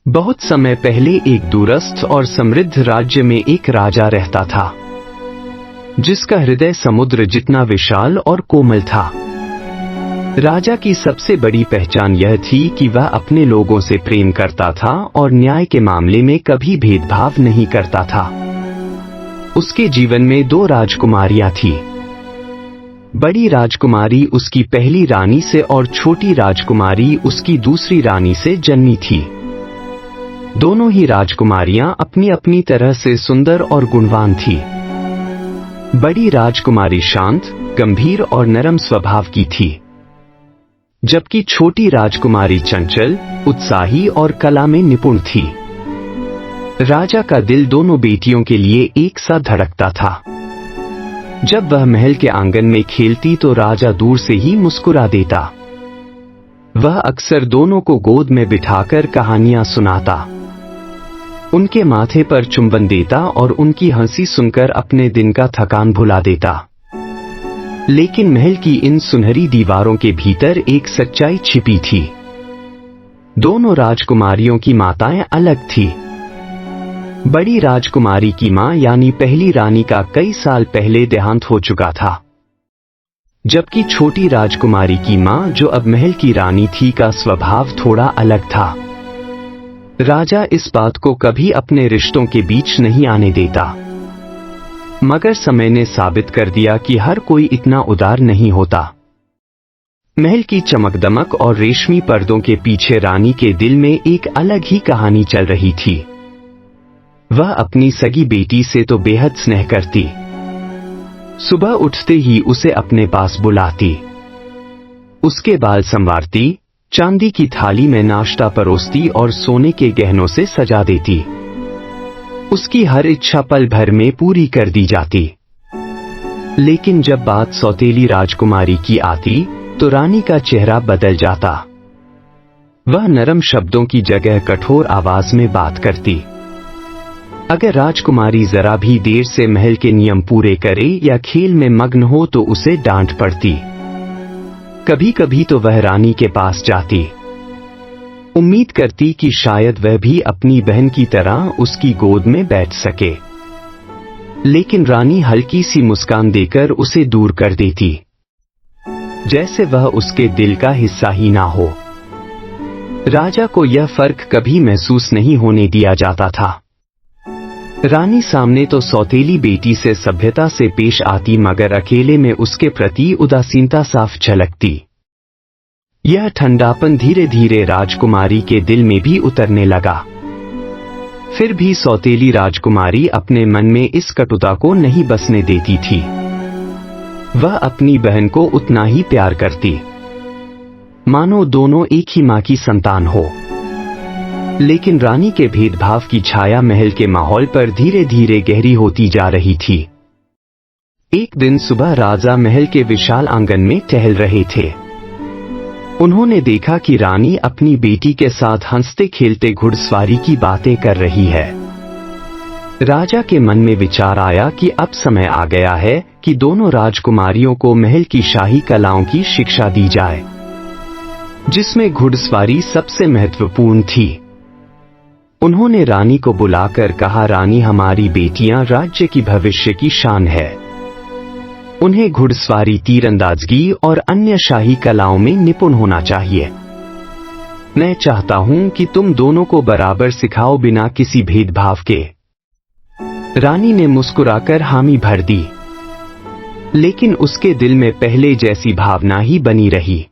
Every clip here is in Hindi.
बहुत समय पहले एक दूरस्थ और समृद्ध राज्य में एक राजा रहता था, जिसका हृदय समुद्र जितना विशाल और कोमल था। राजा की सबसे बड़ी पहचान यह थी कि वह अपने लोगों से प्रेम करता था और न्याय के मामले में कभी भेदभाव नहीं करता था। उसके जीवन में 2 राजकुमारियां थीं। बड़ी राजकुमारी उसकी पहली रानी से और छोटी राजकुमारी उसकी दूसरी रानी से जन्मी थी। दोनों ही राजकुमारियां अपनी अपनी तरह से सुंदर और गुणवान थीं। बड़ी राजकुमारी शांत, गंभीर और नरम स्वभाव की थी, जबकि छोटी राजकुमारी चंचल, उत्साही और कला में निपुण थी। राजा का दिल दोनों बेटियों के लिए एक सा धड़कता था। जब वह महल के आंगन में खेलती तो राजा दूर से ही मुस्कुरा देता। वह अक्सर दोनों को गोद में बिठाकर कहानियां सुनाता, उनके माथे पर चुंबन देता और उनकी हंसी सुनकर अपने दिन का थकान भुला देता। लेकिन महल की इन सुनहरी दीवारों के भीतर एक सच्चाई छिपी थी। दोनों राजकुमारियों की माताएं अलग थीं। बड़ी राजकुमारी की मां यानी पहली रानी का कई साल पहले देहांत हो चुका था, जबकि छोटी राजकुमारी की मां, जो अब महल की रानी थी, का स्वभाव थोड़ा अलग था। राजा इस बात को कभी अपने रिश्तों के बीच नहीं आने देता, मगर समय ने साबित कर दिया कि हर कोई इतना उदार नहीं होता। महल की चमकदमक और रेशमी पर्दों के पीछे रानी के दिल में एक अलग ही कहानी चल रही थी। वह अपनी सगी बेटी से तो बेहद स्नेह करती। सुबह उठते ही उसे अपने पास बुलाती, उसके बाल संवारती, चांदी की थाली में नाश्ता परोसती और सोने के गहनों से सजा देती। उसकी हर इच्छा पल भर में पूरी कर दी जाती। लेकिन जब बात सौतेली राजकुमारी की आती तो रानी का चेहरा बदल जाता। वह नरम शब्दों की जगह कठोर आवाज में बात करती। अगर राजकुमारी जरा भी देर से महल के नियम पूरे करे या खेल में मग्न हो तो उसे डांट पड़ती। कभी कभी तो वह रानी के पास जाती, उम्मीद करती कि शायद वह भी अपनी बहन की तरह उसकी गोद में बैठ सके। लेकिन रानी हल्की सी मुस्कान देकर उसे दूर कर देती, जैसे वह उसके दिल का हिस्सा ही ना हो। राजा को यह फर्क कभी महसूस नहीं होने दिया जाता था। रानी सामने तो सौतेली बेटी से सभ्यता से पेश आती, मगर अकेले में उसके प्रति उदासीनता साफ झलकती। यह ठंडापन धीरे धीरे राजकुमारी के दिल में भी उतरने लगा। फिर भी सौतेली राजकुमारी अपने मन में इस कटुता को नहीं बसने देती थी। वह अपनी बहन को उतना ही प्यार करती, मानो दोनों एक ही मां की संतान हो। लेकिन रानी के भेदभाव की छाया महल के माहौल पर धीरे धीरे गहरी होती जा रही थी। एक दिन सुबह राजा महल के विशाल आंगन में टहल रहे थे। उन्होंने देखा कि रानी अपनी बेटी के साथ हंसते खेलते घुड़सवारी की बातें कर रही है। राजा के मन में विचार आया कि अब समय आ गया है कि दोनों राजकुमारियों को महल की शाही कलाओं की शिक्षा दी जाए, जिसमें घुड़सवारी सबसे महत्वपूर्ण थी। उन्होंने रानी को बुलाकर कहा, रानी, हमारी बेटियां राज्य की भविष्य की शान है। उन्हें घुड़सवारी, तीरंदाजगी और अन्य शाही कलाओं में निपुण होना चाहिए। मैं चाहता हूं कि तुम दोनों को बराबर सिखाओ, बिना किसी भेदभाव के। रानी ने मुस्कुराकर हामी भर दी, लेकिन उसके दिल में पहले जैसी भावना ही बनी रही।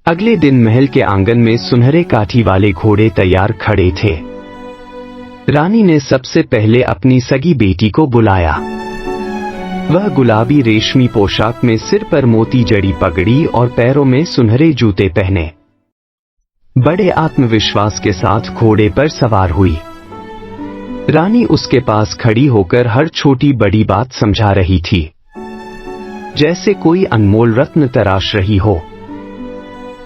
अगले दिन महल के आंगन में सुनहरे काठी वाले घोड़े तैयार खड़े थे। रानी ने सबसे पहले अपनी सगी बेटी को बुलाया। वह गुलाबी रेशमी पोशाक में, सिर पर मोती जड़ी पगड़ी और पैरों में सुनहरे जूते पहने, बड़े आत्मविश्वास के साथ घोड़े पर सवार हुई। रानी उसके पास खड़ी होकर हर छोटी बड़ी बात समझा रही थी, जैसे कोई अनमोल रत्न तराश रही हो।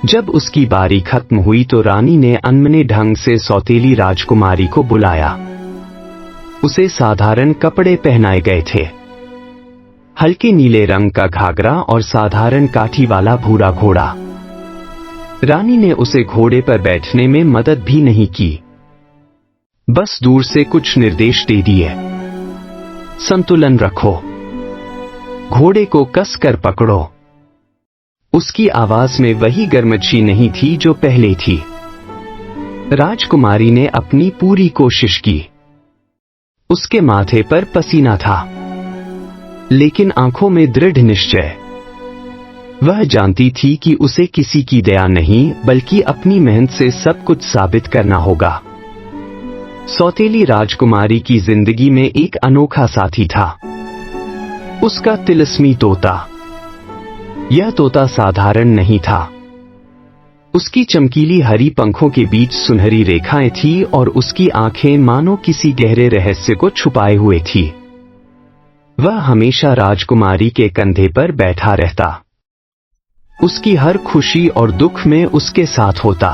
जब उसकी बारी खत्म हुई तो रानी ने अनमने ढंग से सौतेली राजकुमारी को बुलाया। उसे साधारण कपड़े पहनाए गए थे, हल्के नीले रंग का घाघरा और साधारण काठी वाला भूरा घोड़ा। रानी ने उसे घोड़े पर बैठने में मदद भी नहीं की, बस दूर से कुछ निर्देश दे दिए। संतुलन रखो, घोड़े को कस कर पकड़ो। उसकी आवाज में वही गर्मची नहीं थी जो पहले थी। राजकुमारी ने अपनी पूरी कोशिश की। उसके माथे पर पसीना था, लेकिन आंखों में दृढ़ निश्चय। वह जानती थी कि उसे किसी की दया नहीं बल्कि अपनी मेहनत से सब कुछ साबित करना होगा। सौतेली राजकुमारी की जिंदगी में एक अनोखा साथी था, उसका तिलिस्मी तोता। यह तोता साधारण नहीं था। उसकी चमकीली हरी पंखों के बीच सुनहरी रेखाएं थी और उसकी आंखें मानो किसी गहरे रहस्य को छुपाए हुए थी। वह हमेशा राजकुमारी के कंधे पर बैठा रहता, उसकी हर खुशी और दुख में उसके साथ होता।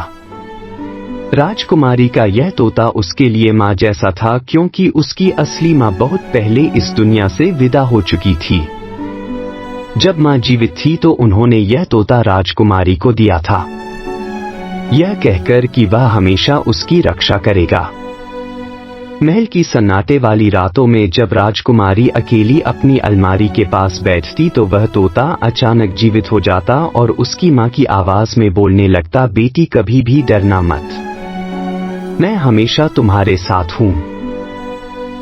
राजकुमारी का यह तोता उसके लिए मां जैसा था, क्योंकि उसकी असली मां बहुत पहले इस दुनिया से विदा हो चुकी थी। जब मां जीवित थी तो उन्होंने यह तोता राजकुमारी को दिया था, यह कहकर कि वह हमेशा उसकी रक्षा करेगा। महल की सन्नाटे वाली रातों में जब राजकुमारी अकेली अपनी अलमारी के पास बैठती तो वह तोता अचानक जीवित हो जाता और उसकी मां की आवाज में बोलने लगता, बेटी कभी भी डरना मत, मैं हमेशा तुम्हारे साथ हूं।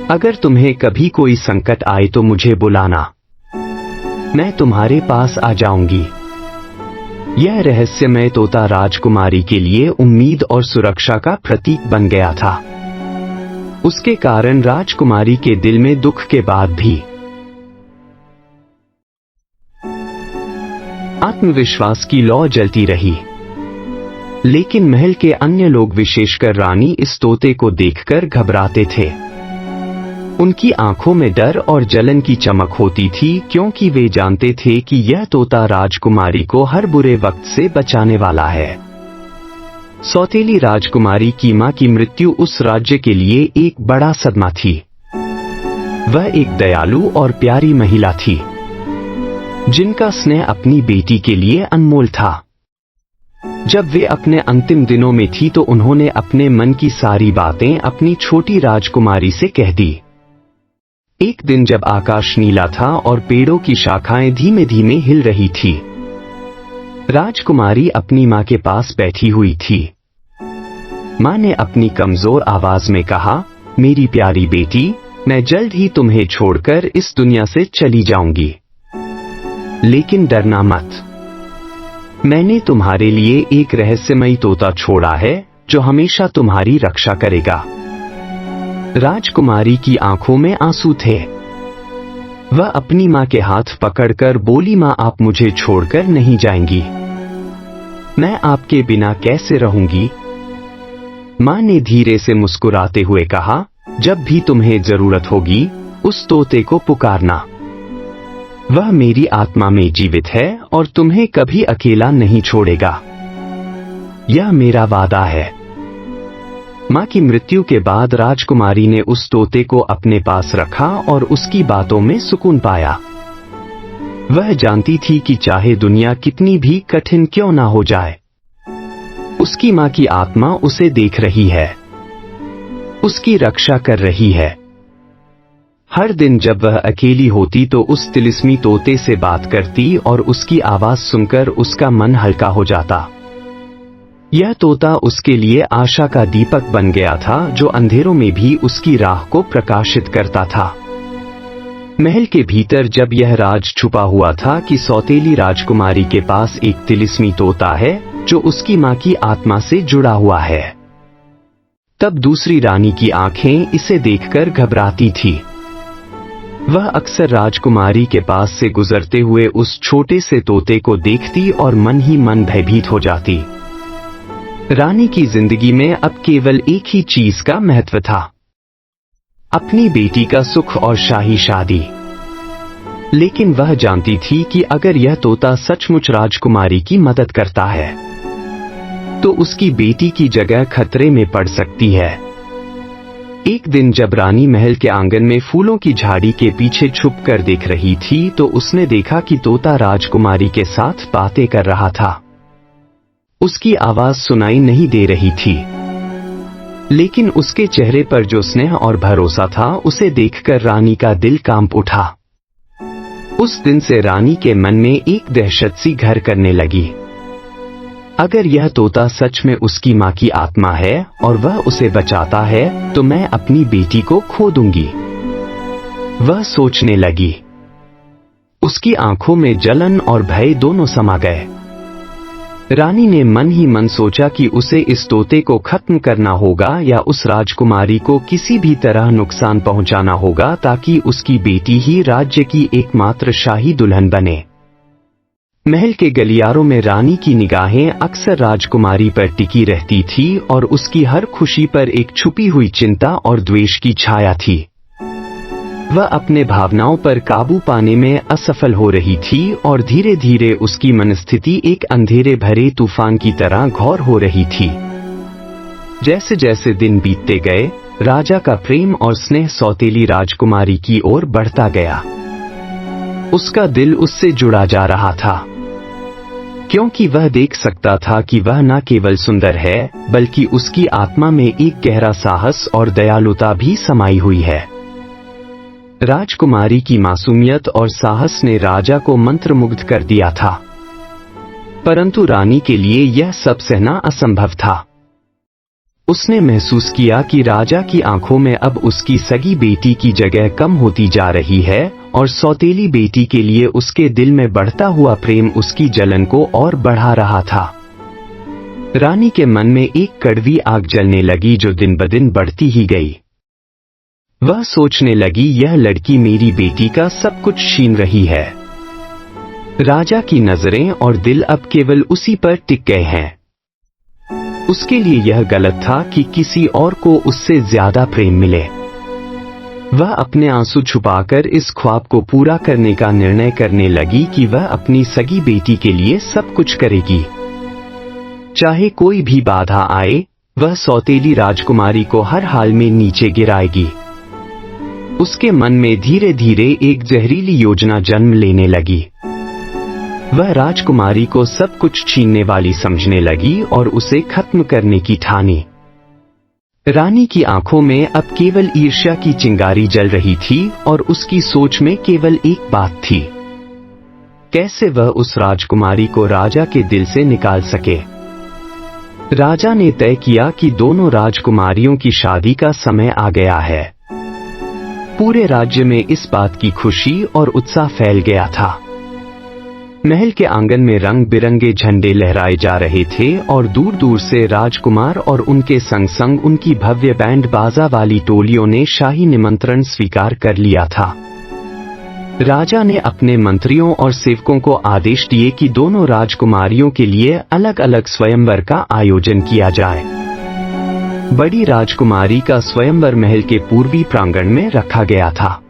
अगर तुम्हें कभी कोई संकट आए तो मुझे बुलाना, मैं तुम्हारे पास आ जाऊंगी। यह रहस्यमय तोता राजकुमारी के लिए उम्मीद और सुरक्षा का प्रतीक बन गया था। उसके कारण राजकुमारी के दिल में दुख के बाद भी आत्मविश्वास की लौ जलती रही। लेकिन महल के अन्य लोग, विशेषकर रानी, इस तोते को देखकर घबराते थे। उनकी आंखों में डर और जलन की चमक होती थी, क्योंकि वे जानते थे कि यह तोता राजकुमारी को हर बुरे वक्त से बचाने वाला है। सौतेली राजकुमारी की मां की मृत्यु उस राज्य के लिए एक बड़ा सदमा थी। वह एक दयालु और प्यारी महिला थी, जिनका स्नेह अपनी बेटी के लिए अनमोल था। जब वे अपने अंतिम दिनों में थी तो उन्होंने अपने मन की सारी बातें अपनी छोटी राजकुमारी से कह दी। एक दिन जब आकाश नीला था और पेड़ों की शाखाएं धीमे धीमे हिल रही थी, राजकुमारी अपनी मां के पास बैठी हुई थी। मां ने अपनी कमजोर आवाज में कहा, मेरी प्यारी बेटी, मैं जल्द ही तुम्हें छोड़कर इस दुनिया से चली जाऊंगी, लेकिन डरना मत। मैंने तुम्हारे लिए एक रहस्यमयी तोता छोड़ा है जो हमेशा तुम्हारी रक्षा करेगा। राजकुमारी की आंखों में आंसू थे। वह अपनी मां के हाथ पकड़कर बोली, मां, आप मुझे छोड़कर नहीं जाएंगी, मैं आपके बिना कैसे रहूंगी। मां ने धीरे से मुस्कुराते हुए कहा, जब भी तुम्हें जरूरत होगी उस तोते को पुकारना। वह मेरी आत्मा में जीवित है और तुम्हें कभी अकेला नहीं छोड़ेगा, यह मेरा वादा है। मां की मृत्यु के बाद राजकुमारी ने उस तोते को अपने पास रखा और उसकी बातों में सुकून पाया। वह जानती थी कि चाहे दुनिया कितनी भी कठिन क्यों ना हो जाए, उसकी मां की आत्मा उसे देख रही है, उसकी रक्षा कर रही है। हर दिन जब वह अकेली होती तो उस तिलिस्मी तोते से बात करती और उसकी आवाज सुनकर उसका मन हल्का हो जाता। यह तोता उसके लिए आशा का दीपक बन गया था, जो अंधेरों में भी उसकी राह को प्रकाशित करता था। महल के भीतर जब यह राज छुपा हुआ था कि सौतेली राजकुमारी के पास एक तिलिस्मी तोता है जो उसकी मां की आत्मा से जुड़ा हुआ है, तब दूसरी रानी की आंखें इसे देखकर घबराती थी। वह अक्सर राजकुमारी के पास से गुजरते हुए उस छोटे से तोते को देखती और मन ही मन भयभीत हो जाती। रानी की जिंदगी में अब केवल एक ही चीज का महत्व था, अपनी बेटी का सुख और शाही शादी। लेकिन वह जानती थी कि अगर यह तोता सचमुच राजकुमारी की मदद करता है तो उसकी बेटी की जगह खतरे में पड़ सकती है। एक दिन जब रानी महल के आंगन में फूलों की झाड़ी के पीछे छुप कर देख रही थी तो उसने देखा कि तोता राजकुमारी के साथ बातें कर रहा था। उसकी आवाज सुनाई नहीं दे रही थी, लेकिन उसके चेहरे पर जो स्नेह और भरोसा था उसे देखकर रानी का दिल कांप उठा। उस दिन से रानी के मन में एक दहशत सी घर करने लगी। अगर यह तोता सच में उसकी माँ की आत्मा है और वह उसे बचाता है तो मैं अपनी बेटी को खो दूंगी, वह सोचने लगी। उसकी आंखों में जलन और भय दोनों समा गए। रानी ने मन ही मन सोचा कि उसे इस तोते को खत्म करना होगा या उस राजकुमारी को किसी भी तरह नुकसान पहुंचाना होगा ताकि उसकी बेटी ही राज्य की एकमात्र शाही दुल्हन बने। महल के गलियारों में रानी की निगाहें अक्सर राजकुमारी पर टिकी रहती थी और उसकी हर खुशी पर एक छुपी हुई चिंता और द्वेष की छाया थी। वह अपने भावनाओं पर काबू पाने में असफल हो रही थी और धीरे धीरे उसकी मनस्थिति एक अंधेरे भरे तूफान की तरह घोर हो रही थी। जैसे जैसे दिन बीतते गए, राजा का प्रेम और स्नेह सौतेली राजकुमारी की ओर बढ़ता गया। उसका दिल उससे जुड़ा जा रहा था, क्योंकि वह देख सकता था कि वह न केवल सुंदर है बल्कि उसकी आत्मा में एक गहरा साहस और दयालुता भी समाई हुई है। राजकुमारी की मासूमियत और साहस ने राजा को मंत्रमुग्ध कर दिया था, परंतु रानी के लिए यह सब सहना असंभव था। उसने महसूस किया कि राजा की आंखों में अब उसकी सगी बेटी की जगह कम होती जा रही है और सौतेली बेटी के लिए उसके दिल में बढ़ता हुआ प्रेम उसकी जलन को और बढ़ा रहा था। रानी के मन में एक कड़वी आग जलने लगी जो दिन ब दिन बढ़ती ही गई। वह सोचने लगी, यह लड़की मेरी बेटी का सब कुछ छीन रही है। राजा की नजरें और दिल अब केवल उसी पर टिक गए हैं। उसके लिए यह गलत था कि किसी और को उससे ज्यादा प्रेम मिले। वह अपने आंसू छुपाकर इस ख्वाब को पूरा करने का निर्णय करने लगी कि वह अपनी सगी बेटी के लिए सब कुछ करेगी, चाहे कोई भी बाधा आए। वह सौतेली राजकुमारी को हर हाल में नीचे गिराएगी। उसके मन में धीरे धीरे एक जहरीली योजना जन्म लेने लगी। वह राजकुमारी को सब कुछ छीनने वाली समझने लगी और उसे खत्म करने की ठानी। रानी की आंखों में अब केवल ईर्ष्या की चिंगारी जल रही थी और उसकी सोच में केवल एक बात थी, कैसे वह उस राजकुमारी को राजा के दिल से निकाल सके। राजा ने तय किया कि दोनों राजकुमारियों की शादी का समय आ गया है। पूरे राज्य में इस बात की खुशी और उत्साह फैल गया था। महल के आंगन में रंग बिरंगे झंडे लहराए जा रहे थे और दूर दूर से राजकुमार और उनके संग संग उनकी भव्य बैंड बाजा वाली टोलियों ने शाही निमंत्रण स्वीकार कर लिया था। राजा ने अपने मंत्रियों और सेवकों को आदेश दिए कि दोनों राजकुमारियों के लिए अलग अलग स्वयंवर का आयोजन किया जाए। बड़ी राजकुमारी का स्वयंवर महल के पूर्वी प्रांगण में रखा गया था,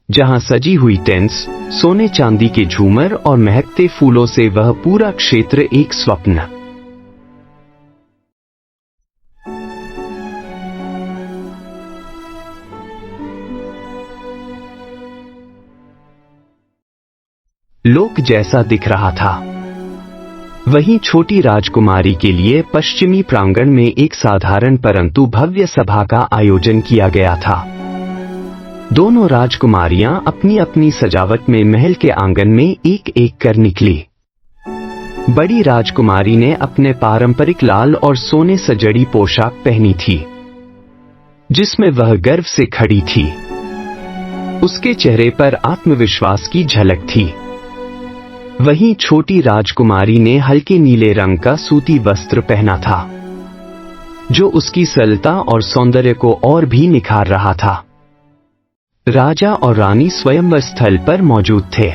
जहां सजी हुई टेंट्स, सोने चांदी के झूमर और महकते फूलों से वह पूरा क्षेत्र एक स्वप्न। लोक जैसा दिख रहा था। वहीं छोटी राजकुमारी के लिए पश्चिमी प्रांगण में एक साधारण परंतु भव्य सभा का आयोजन किया गया था। दोनों राजकुमारियां अपनी अपनी सजावट में महल के आंगन में एक एक कर निकली। बड़ी राजकुमारी ने अपने पारंपरिक लाल और सोने सजड़ी पोशाक पहनी थी, जिसमें वह गर्व से खड़ी थी। उसके चेहरे पर आत्मविश्वास की झलक थी। वहीं छोटी राजकुमारी ने हल्के नीले रंग का सूती वस्त्र पहना था, जो उसकी सरलता और सौंदर्य को और भी निखार रहा था। राजा और रानी स्वयंवर स्थल पर मौजूद थे।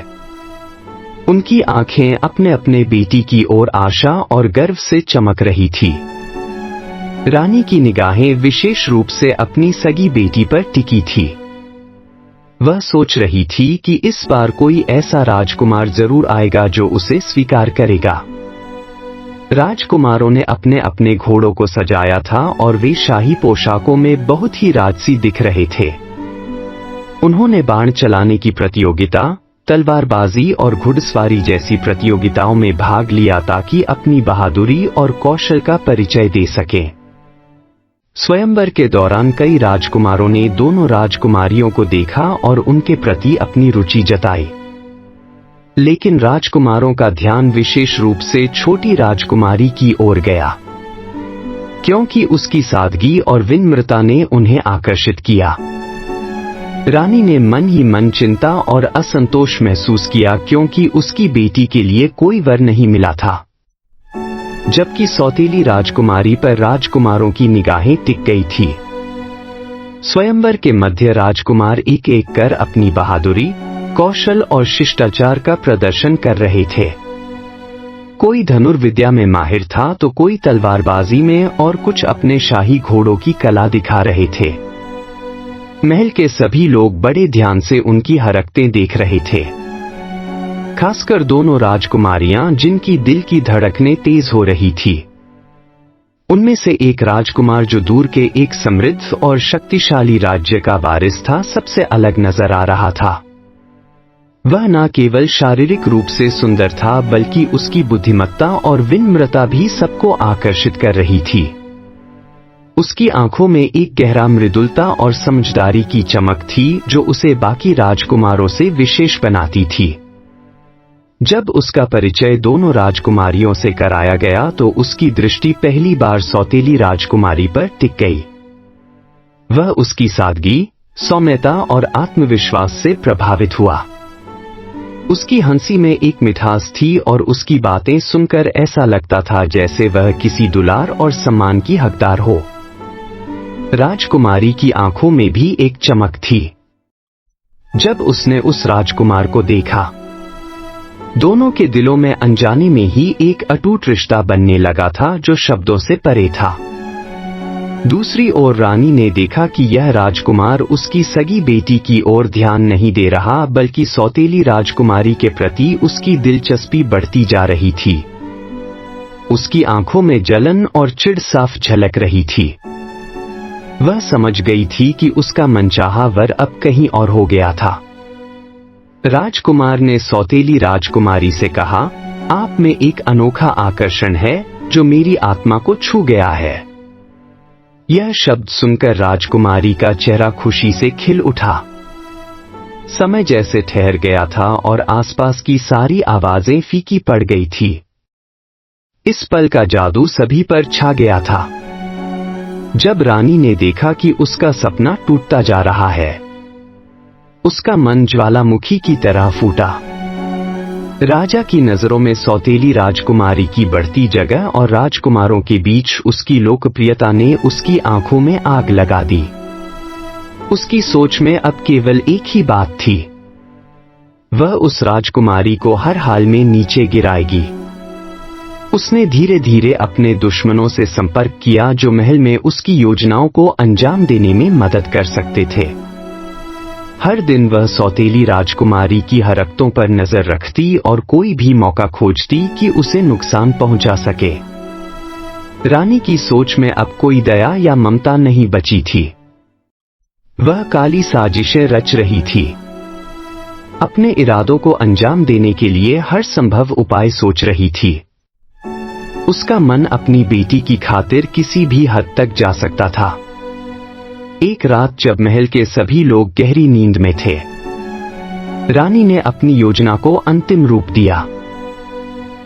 उनकी आंखें अपने अपने बेटी की ओर आशा और गर्व से चमक रही थी। रानी की निगाहें विशेष रूप से अपनी सगी बेटी पर टिकी थी। वह सोच रही थी कि इस बार कोई ऐसा राजकुमार जरूर आएगा जो उसे स्वीकार करेगा। राजकुमारों ने अपने अपने घोड़ों को सजाया था और वे शाही पोशाकों में बहुत ही राजसी दिख रहे थे। उन्होंने बाण चलाने की प्रतियोगिता, तलवारबाजी और घुड़सवारी जैसी प्रतियोगिताओं में भाग लिया ताकि अपनी बहादुरी और कौशल का परिचय दे सकें। स्वयंवर के दौरान कई राजकुमारों ने दोनों राजकुमारियों को देखा और उनके प्रति अपनी रुचि जताई, लेकिन राजकुमारों का ध्यान विशेष रूप से छोटी राजकुमारी की ओर गया, क्योंकि उसकी सादगी और विनम्रता ने उन्हें आकर्षित किया। रानी ने मन ही मन चिंता और असंतोष महसूस किया क्योंकि उसकी बेटी के लिए कोई वर नहीं मिला था, जबकि सौतेली राजकुमारी पर राजकुमारों की निगाहें टिक गई थी। स्वयंवर के मध्य राजकुमार एक एक कर अपनी बहादुरी, कौशल और शिष्टाचार का प्रदर्शन कर रहे थे। कोई धनुर्विद्या में माहिर था तो कोई तलवारबाजी में और कुछ अपने शाही घोड़ों की कला दिखा रहे थे। महल के सभी लोग बड़े ध्यान से उनकी हरकतें देख रहे थे, खासकर दोनों राजकुमारियां जिनकी दिल की धड़कनें तेज हो रही थी। उनमें से एक राजकुमार जो दूर के एक समृद्ध और शक्तिशाली राज्य का वारिस था, सबसे अलग नजर आ रहा था। वह न केवल शारीरिक रूप से सुंदर था बल्कि उसकी बुद्धिमत्ता और विनम्रता भी सबको आकर्षित कर रही थी। उसकी आंखों में एक गहरा मृदुलता और समझदारी की चमक थी जो उसे बाकी राजकुमारों से विशेष बनाती थी। जब उसका परिचय दोनों राजकुमारियों से कराया गया तो उसकी दृष्टि पहली बार सौतेली राजकुमारी पर टिक गई। वह उसकी सादगी, सौम्यता और आत्मविश्वास से प्रभावित हुआ। उसकी हंसी में एक मिठास थी और उसकी बातें सुनकर ऐसा लगता था जैसे वह किसी दुलार और सम्मान की हकदार हो। राजकुमारी की आंखों में भी एक चमक थी। जब उसने उस राजकुमार को देखा, दोनों के दिलों में अनजाने में ही एक अटूट रिश्ता बनने लगा था जो शब्दों से परे था। दूसरी ओर रानी ने देखा कि यह राजकुमार उसकी सगी बेटी की ओर ध्यान नहीं दे रहा बल्कि सौतेली राजकुमारी के प्रति उसकी दिलचस्पी बढ़ती जा रही थी। उसकी आंखों में जलन और चिढ़ साफ झलक रही थी। वह समझ गई थी कि उसका मनचाहा वर अब कहीं और हो गया था। राजकुमार ने सौतेली राजकुमारी से कहा, आप में एक अनोखा आकर्षण है जो मेरी आत्मा को छू गया है। यह शब्द सुनकर राजकुमारी का चेहरा खुशी से खिल उठा। समय जैसे ठहर गया था और आसपास की सारी आवाजें फीकी पड़ गई थी। इस पल का जादू सभी पर छा गया था। जब रानी ने देखा कि उसका सपना टूटता जा रहा है, उसका मन ज्वालामुखी की तरह फूटा। राजा की नजरों में सौतेली राजकुमारी की बढ़ती जगह और राजकुमारों के बीच उसकी लोकप्रियता ने उसकी आंखों में आग लगा दी। उसकी सोच में अब केवल एक ही बात थी, वह उस राजकुमारी को हर हाल में नीचे गिराएगी। उसने धीरे धीरे अपने दुश्मनों से संपर्क किया जो महल में उसकी योजनाओं को अंजाम देने में मदद कर सकते थे। हर दिन वह सौतेली राजकुमारी की हरकतों पर नजर रखती और कोई भी मौका खोजती कि उसे नुकसान पहुंचा सके। रानी की सोच में अब कोई दया या ममता नहीं बची थी। वह काली साजिशें रच रही थी, अपने इरादों को अंजाम देने के लिए हर संभव उपाय सोच रही थी। उसका मन अपनी बेटी की खातिर किसी भी हद तक जा सकता था। एक रात जब महल के सभी लोग गहरी नींद में थे, रानी ने अपनी योजना को अंतिम रूप दिया।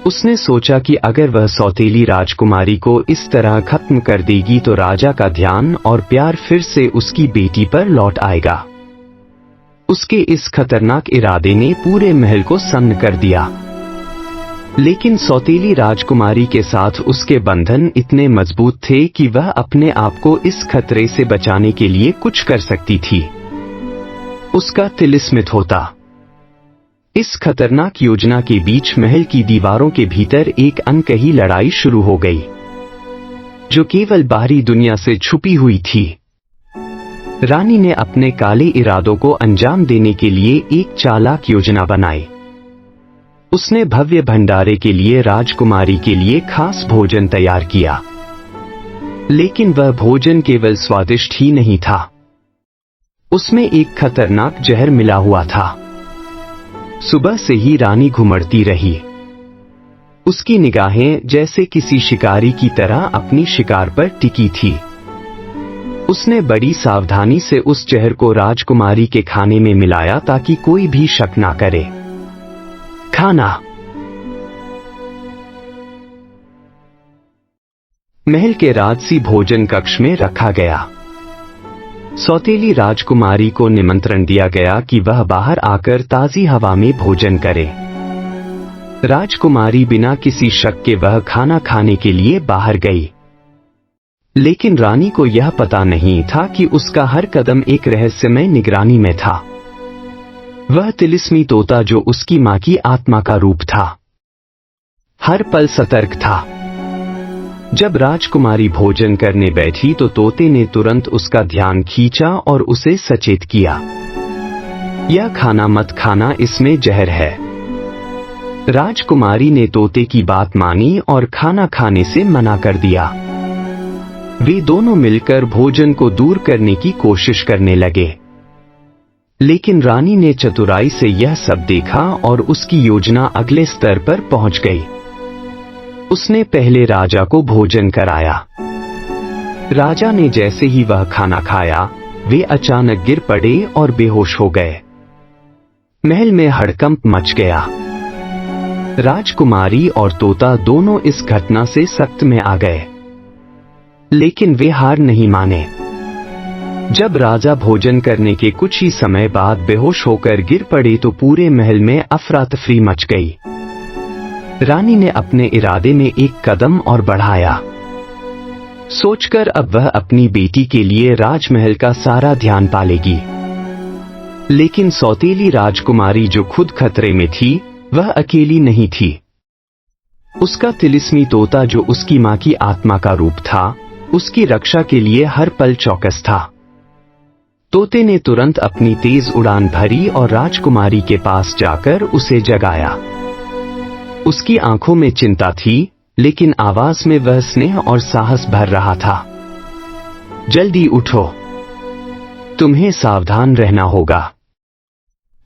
उसने सोचा कि अगर वह सौतेली राजकुमारी को इस तरह खत्म कर देगी तो राजा का ध्यान और प्यार फिर से उसकी बेटी पर लौट आएगा। उसके इस खतरनाक इरादे ने पूरे महल को सन्न कर दिया। लेकिन सौतेली राजकुमारी के साथ उसके बंधन इतने मजबूत थे कि वह अपने आप को इस खतरे से बचाने के लिए कुछ कर सकती थी। उसका तिलिस्मित होता। इस खतरनाक योजना के बीच महल की दीवारों के भीतर एक अनकही लड़ाई शुरू हो गई, जो केवल बाहरी दुनिया से छुपी हुई थी। रानी ने अपने काले इरादों को अंजाम देने के लिए एक चालाक योजना बनाई। उसने भव्य भंडारे के लिए राजकुमारी के लिए खास भोजन तैयार किया, लेकिन वह भोजन केवल स्वादिष्ट ही नहीं था, उसमें एक खतरनाक जहर मिला हुआ था। सुबह से ही रानी घुमड़ती रही। उसकी निगाहें जैसे किसी शिकारी की तरह अपनी शिकार पर टिकी थी। उसने बड़ी सावधानी से उस जहर को राजकुमारी के खाने में मिलाया ताकि कोई भी शक ना करे। खाना। महल के राजसी भोजन कक्ष में रखा गया। सौतेली राजकुमारी को निमंत्रण दिया गया कि वह बाहर आकर ताजी हवा में भोजन करे। राजकुमारी बिना किसी शक के वह खाना खाने के लिए बाहर गई। लेकिन रानी को यह पता नहीं था कि उसका हर कदम एक रहस्यमय निगरानी में था। वह तिलिस्मी तोता जो उसकी मां की आत्मा का रूप था, हर पल सतर्क था। जब राजकुमारी भोजन करने बैठी तो तोते ने तुरंत उसका ध्यान खींचा और उसे सचेत किया। यह खाना मत खाना, इसमें जहर है। राजकुमारी ने तोते की बात मानी और खाना खाने से मना कर दिया। वे दोनों मिलकर भोजन को दूर करने की कोशिश करने लगे। लेकिन रानी ने चतुराई से यह सब देखा और उसकी योजना अगले स्तर पर पहुंच गई। उसने पहले राजा को भोजन कराया। राजा ने जैसे ही वह खाना खाया, वे अचानक गिर पड़े और बेहोश हो गए। महल में हड़कंप मच गया। राजकुमारी और तोता दोनों इस घटना से सख्त में आ गए। लेकिन वे हार नहीं माने। जब राजा भोजन करने के कुछ ही समय बाद बेहोश होकर गिर पड़े तो पूरे महल में अफरा तफरी मच गई। रानी ने अपने इरादे में एक कदम और बढ़ाया, सोचकर अब वह अपनी बेटी के लिए राजमहल का सारा ध्यान पालेगी। लेकिन सौतेली राजकुमारी जो खुद खतरे में थी, वह अकेली नहीं थी। उसका तिलिस्मी तोता जो उसकी मां की आत्मा का रूप था, उसकी रक्षा के लिए हर पल चौकस था। तोते ने तुरंत अपनी तेज उड़ान भरी और राजकुमारी के पास जाकर उसे जगाया। उसकी आंखों में चिंता थी, लेकिन आवाज में वह स्नेह और साहस भर रहा था। जल्दी उठो, तुम्हें सावधान रहना होगा।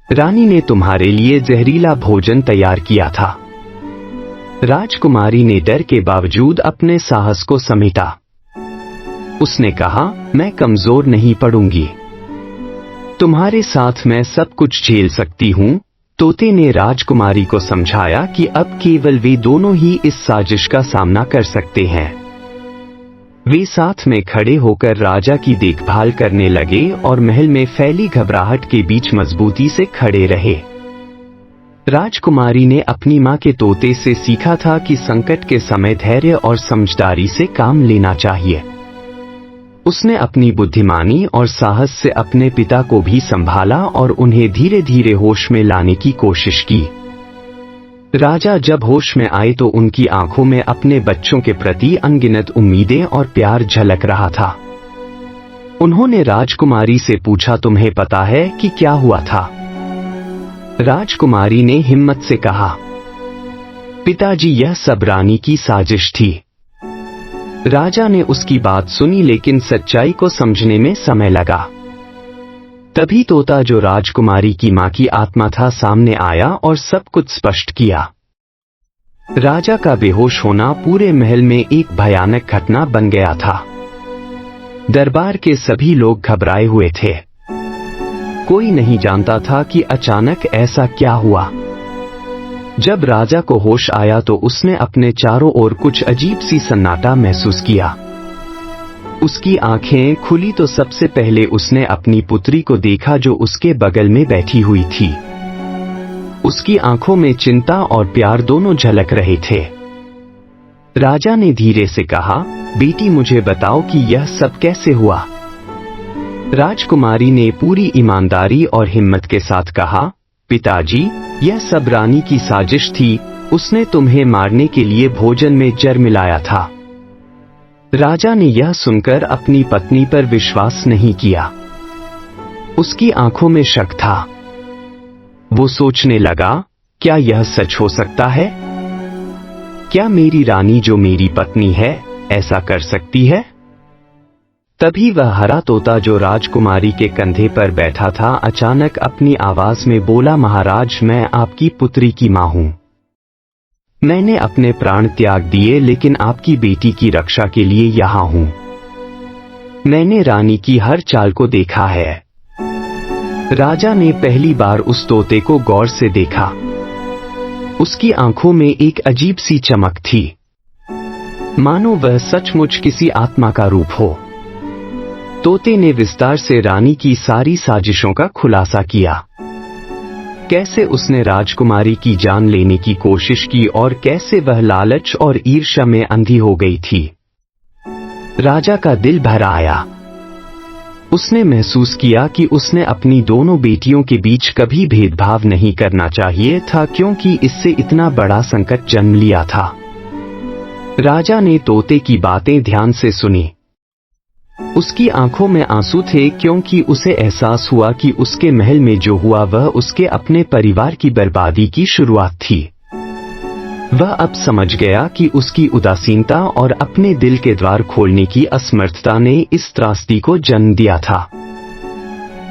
रानी ने तुम्हारे लिए जहरीला भोजन तैयार किया था। राजकुमारी ने डर के बावजूद अपने साहस को समेटा। उसने कहा, मैं कमजोर नहीं पड़ूंगी। तुम्हारे साथ मैं सब कुछ झेल सकती हूँ। तोते ने राजकुमारी को समझाया कि अब केवल वे दोनों ही इस साजिश का सामना कर सकते हैं। वे साथ में खड़े होकर राजा की देखभाल करने लगे और महल में फैली घबराहट के बीच मजबूती से खड़े रहे। राजकुमारी ने अपनी मां के तोते से सीखा था कि संकट के समय धैर्य और समझदारी से काम लेना चाहिए। उसने अपनी बुद्धिमानी और साहस से अपने पिता को भी संभाला और उन्हें धीरे धीरे होश में लाने की कोशिश की। राजा जब होश में आए तो उनकी आंखों में अपने बच्चों के प्रति अनगिनत उम्मीदें और प्यार झलक रहा था। उन्होंने राजकुमारी से पूछा, तुम्हें पता है कि क्या हुआ था? राजकुमारी ने हिम्मत से कहा, पिताजी, यह सब रानी की साजिश थी। राजा ने उसकी बात सुनी, लेकिन सच्चाई को समझने में समय लगा। तभी तोता जो राजकुमारी की मां की आत्मा था सामने आया और सब कुछ स्पष्ट किया। राजा का बेहोश होना पूरे महल में एक भयानक घटना बन गया था। दरबार के सभी लोग घबराए हुए थे। कोई नहीं जानता था कि अचानक ऐसा क्या हुआ। जब राजा को होश आया तो उसने अपने चारों ओर कुछ अजीब सी सन्नाटा महसूस किया। उसकी आंखें खुली तो सबसे पहले उसने अपनी पुत्री को देखा जो उसके बगल में बैठी हुई थी। उसकी आंखों में चिंता और प्यार दोनों झलक रहे थे। राजा ने धीरे से कहा, बेटी, मुझे बताओ कि यह सब कैसे हुआ। राजकुमारी ने पूरी ईमानदारी और हिम्मत के साथ कहा, पिताजी, यह सब रानी की साजिश थी। उसने तुम्हें मारने के लिए भोजन में जहर मिलाया था। राजा ने यह सुनकर अपनी पत्नी पर विश्वास नहीं किया। उसकी आंखों में शक था। वो सोचने लगा, क्या यह सच हो सकता है? क्या मेरी रानी जो मेरी पत्नी है, ऐसा कर सकती है? तभी वह हरा तोता जो राजकुमारी के कंधे पर बैठा था अचानक अपनी आवाज में बोला, महाराज, मैं आपकी पुत्री की मां हूं। मैंने अपने प्राण त्याग दिए लेकिन आपकी बेटी की रक्षा के लिए यहां हूं। मैंने रानी की हर चाल को देखा है। राजा ने पहली बार उस तोते को गौर से देखा। उसकी आंखों में एक अजीब सी चमक थी, मानो वह सचमुच किसी आत्मा का रूप हो। तोते ने विस्तार से रानी की सारी साजिशों का खुलासा किया। कैसे उसने राजकुमारी की जान लेने की कोशिश की और कैसे वह लालच और ईर्ष्या में अंधी हो गई थी। राजा का दिल भर आया। उसने महसूस किया कि उसने अपनी दोनों बेटियों के बीच कभी भेदभाव नहीं करना चाहिए था, क्योंकि इससे इतना बड़ा संकट जन्म लिया था। राजा ने तोते की बातें ध्यान से सुनी। उसकी आंखों में आंसू थे, क्योंकि उसे एहसास हुआ कि उसके महल में जो हुआ वह उसके अपने परिवार की बर्बादी की शुरुआत थी। वह अब समझ गया कि उसकी उदासीनता और अपने दिल के द्वार खोलने की असमर्थता ने इस त्रासदी को जन्म दिया था।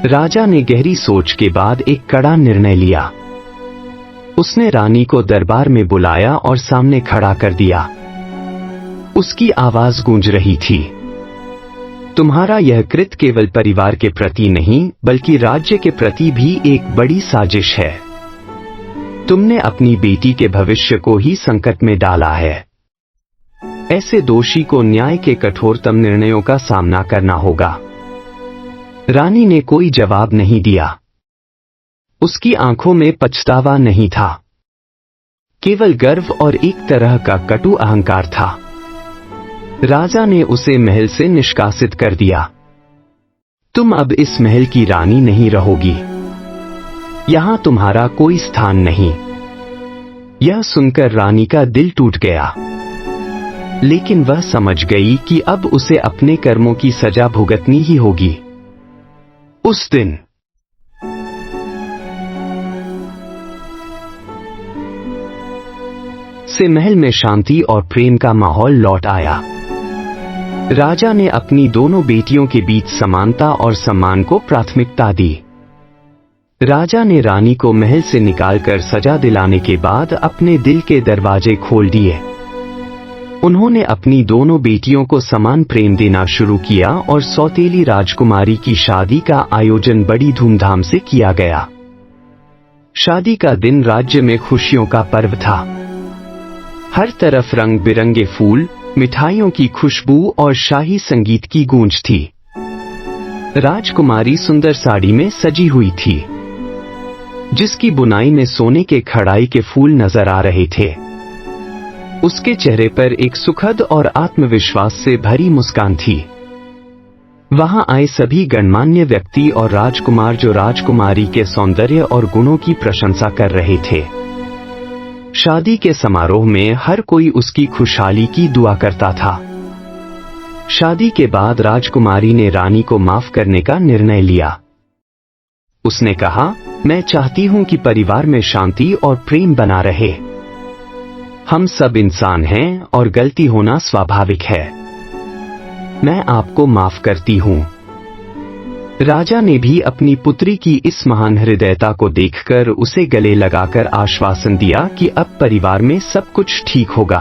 राजा ने गहरी सोच के बाद एक कड़ा निर्णय लिया। उसने रानी को दरबार में बुलाया और सामने खड़ा कर दिया। उसकी आवाज गूंज रही थी, तुम्हारा यह कृत्य केवल परिवार के प्रति नहीं बल्कि राज्य के प्रति भी एक बड़ी साजिश है। तुमने अपनी बेटी के भविष्य को ही संकट में डाला है। ऐसे दोषी को न्याय के कठोरतम निर्णयों का सामना करना होगा। रानी ने कोई जवाब नहीं दिया। उसकी आंखों में पछतावा नहीं था, केवल गर्व और एक तरह का कटु अहंकार था। राजा ने उसे महल से निष्कासित कर दिया। तुम अब इस महल की रानी नहीं रहोगी। यहां तुम्हारा कोई स्थान नहीं। यह सुनकर रानी का दिल टूट गया, लेकिन वह समझ गई कि अब उसे अपने कर्मों की सजा भुगतनी ही होगी। उस दिन से महल में शांति और प्रेम का माहौल लौट आया। राजा ने अपनी दोनों बेटियों के बीच समानता और सम्मान को प्राथमिकता दी। राजा ने रानी को महल से निकालकर सजा दिलाने के बाद अपने दिल के दरवाजे खोल दिए। उन्होंने अपनी दोनों बेटियों को समान प्रेम देना शुरू किया और सौतेली राजकुमारी की शादी का आयोजन बड़ी धूमधाम से किया गया। शादी का दिन राज्य में खुशियों का पर्व था। हर तरफ रंग बिरंगे फूल, मिठाइयों की खुशबू और शाही संगीत की गूंज थी। राजकुमारी सुंदर साड़ी में सजी हुई थी, जिसकी बुनाई में सोने के खड़ाई के फूल नजर आ रहे थे। उसके चेहरे पर एक सुखद और आत्मविश्वास से भरी मुस्कान थी। वहां आए सभी गणमान्य व्यक्ति और राजकुमार जो राजकुमारी के सौंदर्य और गुणों की प्रशंसा कर रहे थे। शादी के समारोह में हर कोई उसकी खुशहाली की दुआ करता था। शादी के बाद राजकुमारी ने रानी को माफ करने का निर्णय लिया। उसने कहा, मैं चाहती हूं कि परिवार में शांति और प्रेम बना रहे। हम सब इंसान हैं और गलती होना स्वाभाविक है। मैं आपको माफ करती हूं। राजा ने भी अपनी पुत्री की इस महान हृदयता को देखकर उसे गले लगाकर आश्वासन दिया कि अब परिवार में सब कुछ ठीक होगा।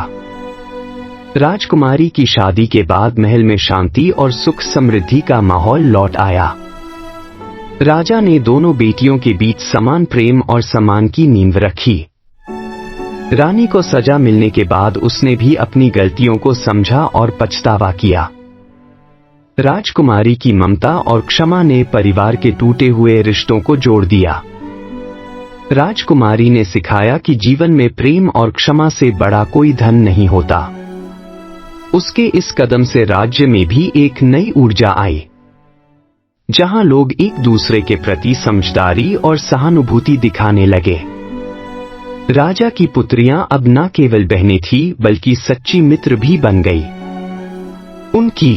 राजकुमारी की शादी के बाद महल में शांति और सुख समृद्धि का माहौल लौट आया। राजा ने दोनों बेटियों के बीच समान प्रेम और सम्मान की नींव रखी। रानी को सजा मिलने के बाद उसने भी अपनी गलतियों को समझा और पछतावा किया। राजकुमारी की ममता और क्षमा ने परिवार के टूटे हुए रिश्तों को जोड़ दिया। राजकुमारी ने सिखाया कि जीवन में प्रेम और क्षमा से बड़ा कोई धन नहीं होता। उसके इस कदम से राज्य में भी एक नई ऊर्जा आई, जहां लोग एक दूसरे के प्रति समझदारी और सहानुभूति दिखाने लगे। राजा की पुत्रियां अब न केवल बहनें थीं बल्कि सच्ची मित्र भी बन गई। उनकी